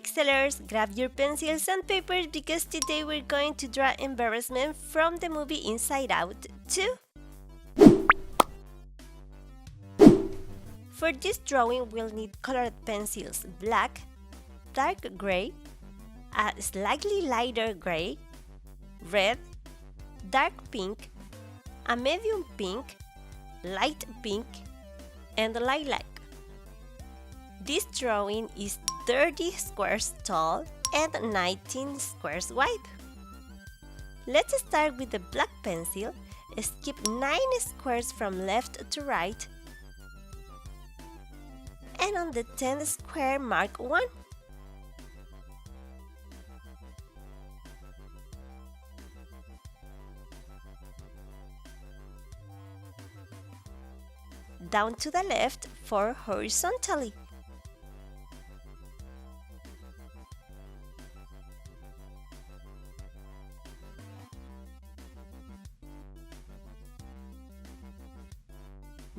Pixelers, grab your pencils and papers because today we're going to draw Embarrassment from the movie Inside Out 2. For this drawing we'll need colored pencils: black, dark gray, a slightly lighter gray, red, dark pink, a medium pink, light pink, and lilac. This drawing is 30 squares tall and 19 squares wide. Let's start with the black pencil. Skip 9 squares from left to right, and on the 10th square mark 1. Down to the left 4 horizontally.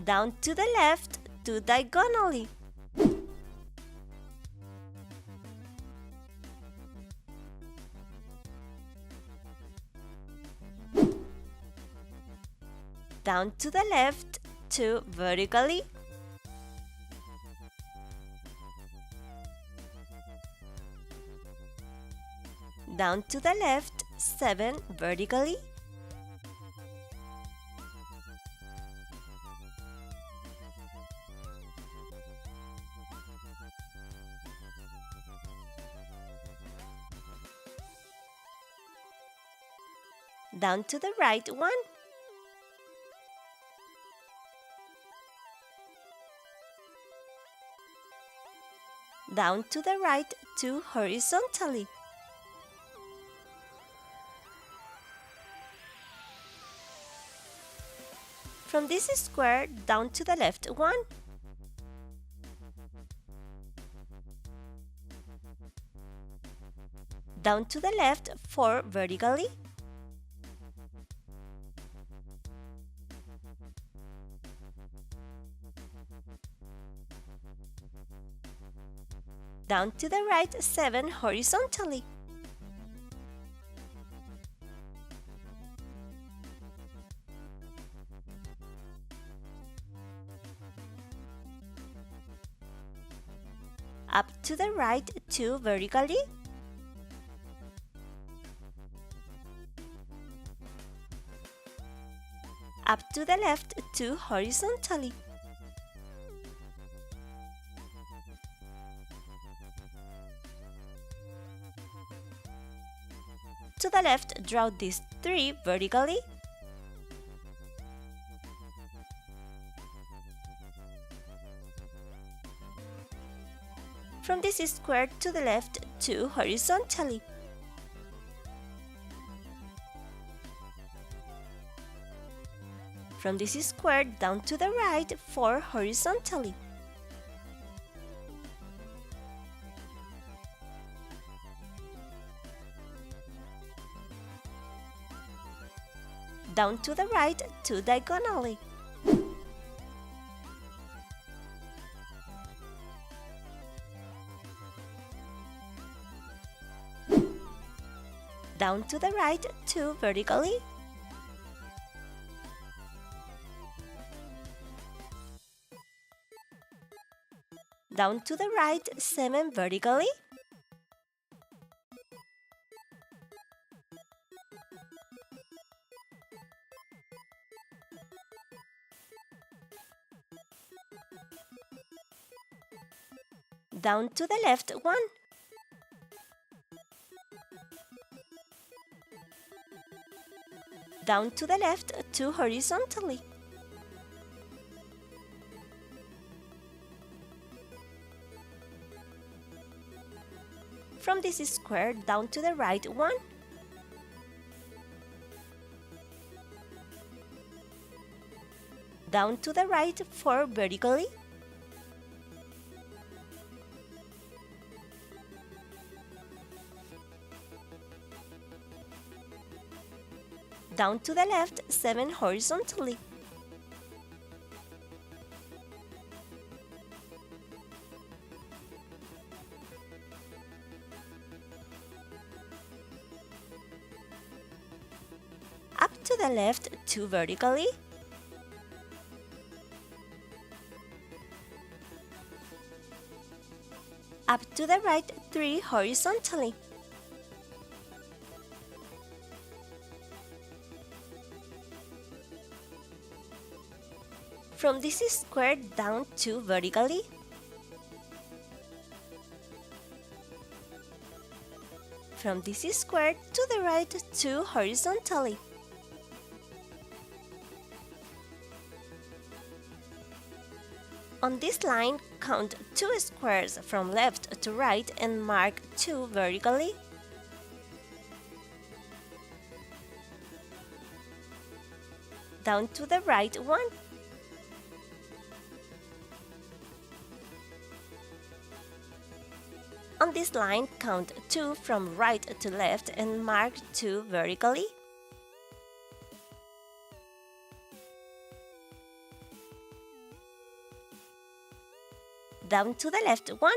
Down to the left 2 diagonally. Down to the left 2 vertically. Down to the left 7 vertically. Down to the right 1. Down to the right 2 horizontally. From this square down to the left 1. Down to the left 4 vertically. Down to the right 7 horizontally. Up to the right 2 vertically. Up to the left 2 horizontally. To the left, draw these 3 vertically. From this square to the left, 2 horizontally. From this square down to the right, 4 horizontally. Down to the right 2 diagonally. Down to the right 2 vertically. Down to the right 7 vertically. Down to the left 1. Down to the left 2 horizontally. From this square down to the right 1. Down to the right 4 vertically. Down to the left 7 horizontally. the left 2 vertically, up to the right 3 horizontally. From this square down 2 vertically, from this square to the right 2 horizontally. On this line, count 2 squares from left to right and mark 2 vertically. Down to the right 1. On this line, count 2 from right to left and mark 2 vertically. Down to the left 1.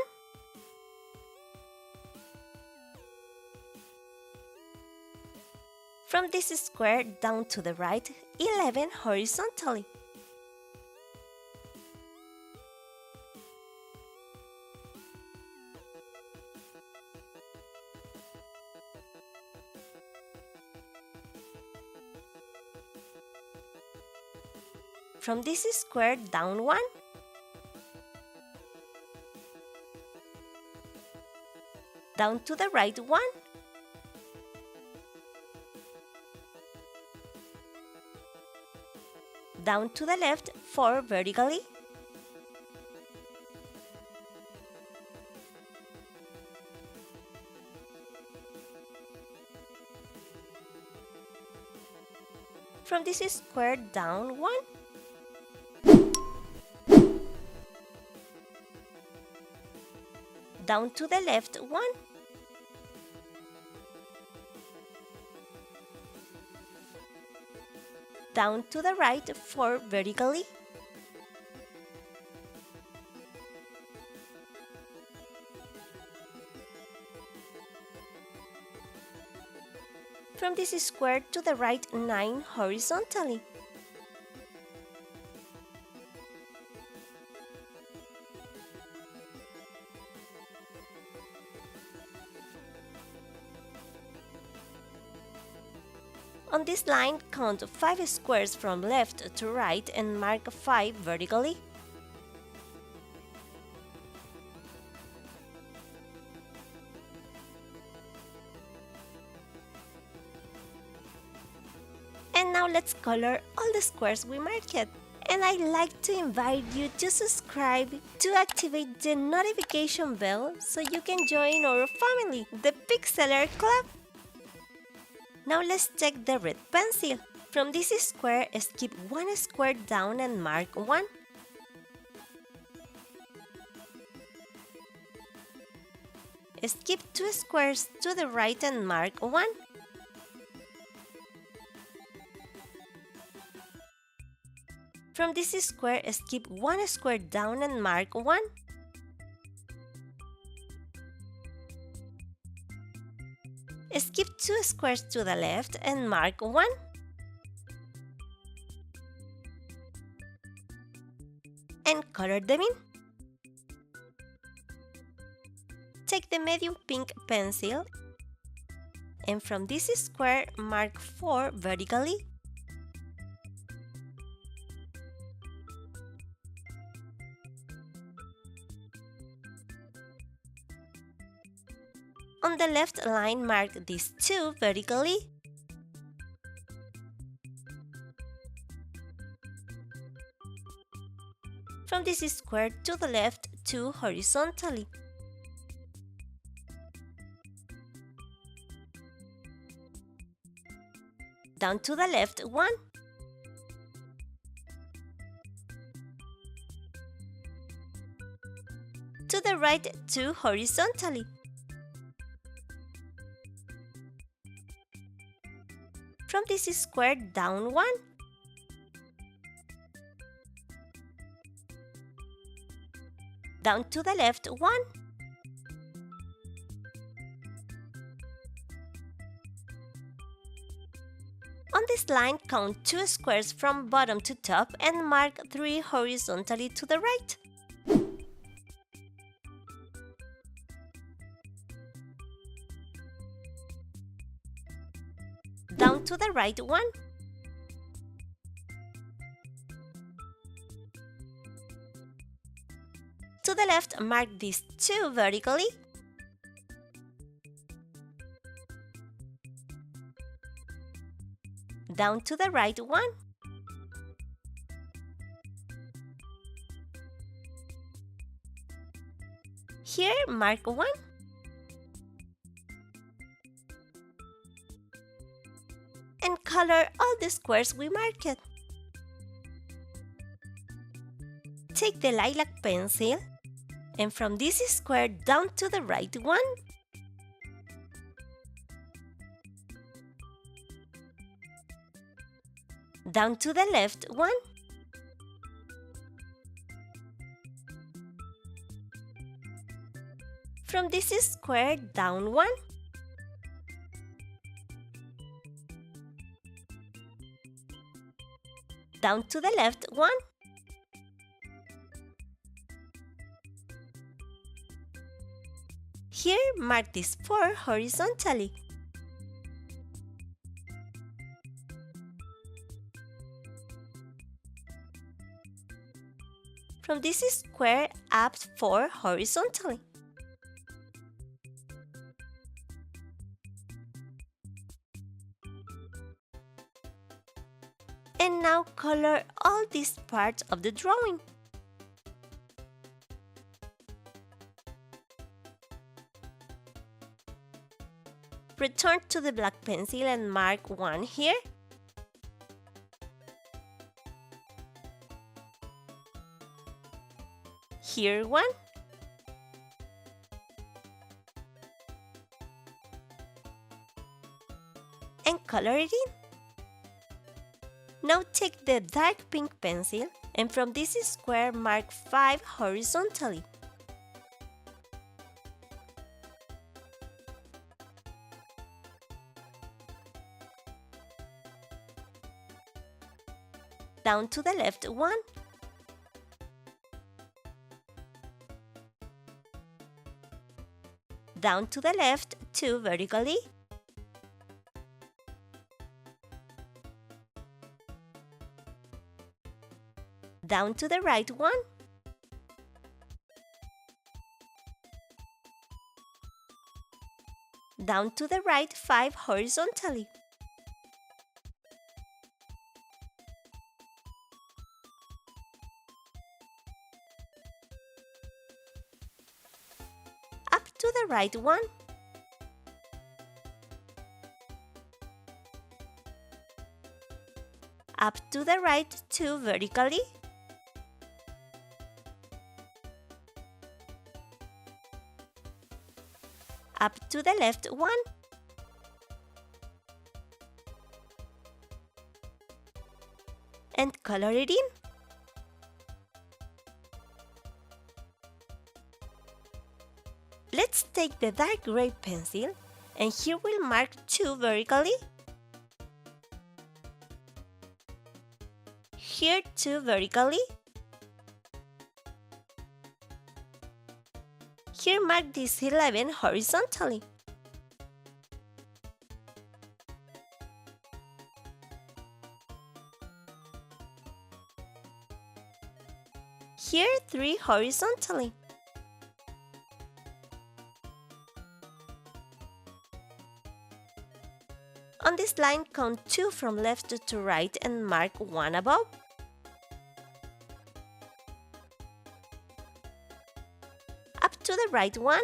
From this square down to the right, 11 horizontally. From this square down 1. Down to the right 1. Down to the left 4 vertically. From this square down 1. Down to the left 1. Down to the right 4 vertically. From this square to the right 9 horizontally. On this line, count 5 squares from left to right and mark 5 vertically. And now let's color all the squares we marked. And I'd like to invite you to subscribe to activate the notification bell so you can join our family, the Pixeler Club. Now let's take the red pencil. From this square, skip 1 square down and mark 1. Skip 2 squares to the right and mark 1. From this square, skip 1 square down and mark 1. Skip 2 squares to the left and mark 1. And color them in. Take the medium pink pencil and from this square mark 4 vertically. On the left line, mark these 2 vertically. From this square to the left, 2 horizontally. Down to the left 1. To the right 2 horizontally. From this square down 1. Down to the left 1. On this line, count 2 squares from bottom to top and mark 3 horizontally to the right. Down to the right one. To the left, mark these 2 vertically. Down to the right one. Here, mark 1. And color all the squares we marked. Take the lilac pencil and from this square down to the right one. Down to the left one. From this square down one. Down to the left one. Here, mark these 4 horizontally. From this square, up 4 horizontally. And now color all these parts of the drawing. Return to the black pencil and mark 1 here. Here 1. And color it in. Now take the dark pink pencil and from this square mark 5 horizontally. Down to the left one. Down to the left 2 vertically. Down to the right one. Down to the right 5 horizontally. Up to the right one. Up to the right 2 vertically. Up to the left one. And color it in. Let's take the dark gray pencil and here we'll mark 2 vertically. Here 2 vertically. Here mark this 11 horizontally. Here 3 horizontally. On this line, count 2 from left to right and mark 1 above. Up to the right one.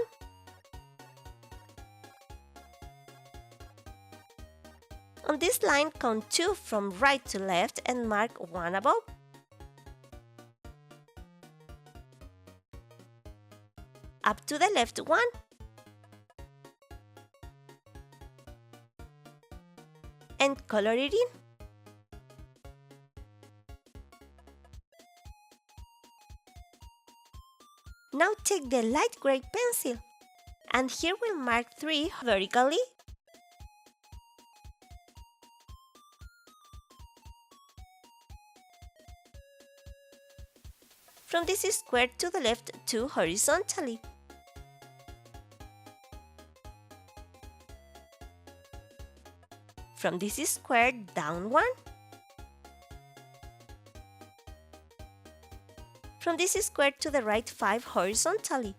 On this line, count 2 from right to left and mark 1 above. Up to the left one. And color it in. Now take the light gray pencil and here we'll mark 3 vertically. From this square to the left 2 horizontally. From this square down 1. From this square to the right 5 horizontally.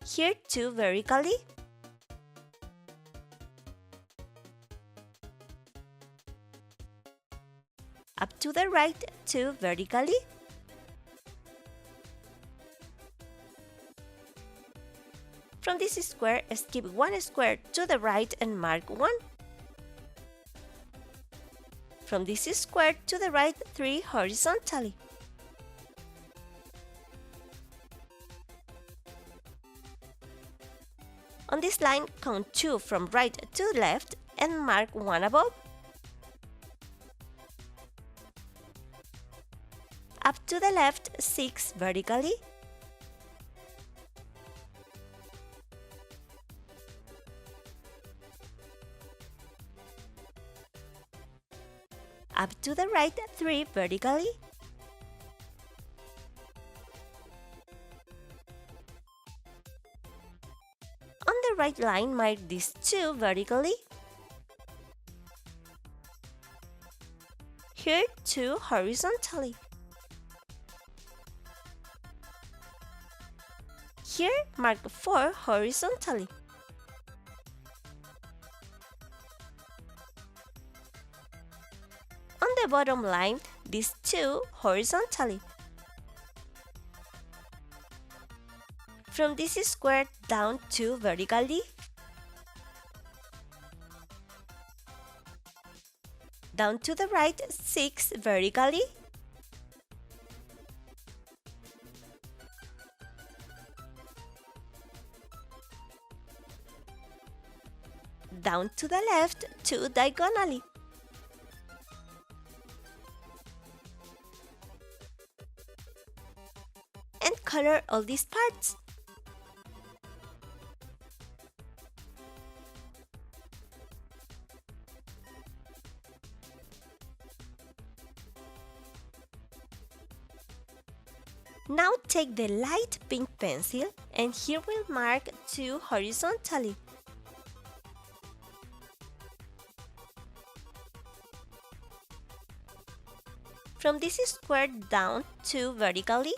Here 2 vertically. Up to the right 2 vertically. From this square, skip 1 square to the right and mark 1. From this square to the right 3 horizontally. On this line, count 2 from right to left and mark 1 above. Up to the left 6 vertically. Up to the right 3 vertically. On the right line, mark these 2 vertically. Here 2 horizontally. Here mark 4 horizontally. On the bottom line, these 2 horizontally. From this square down 2 vertically. Down to the right 6 vertically. Down to the left 2 diagonally. And color all these parts. Now take the light pink pencil and here we'll mark 2 horizontally. From this square down 2 vertically.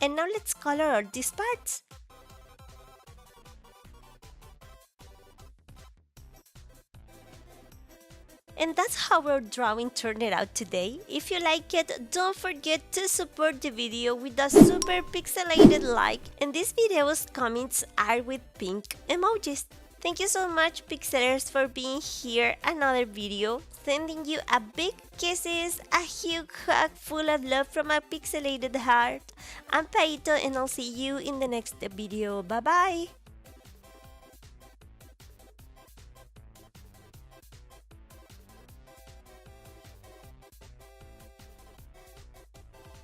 And now let's color all these parts. And that's how our drawing turned out today. If you like it, don't forget to support the video with a super pixelated like. And this video's comments are with pink emojis. Thank you so much, Pixelers, for being here. Another video. Sending you a big kisses, a huge hug full of love from a pixelated heart. I'm Paito and I'll see you in the next video. Bye bye!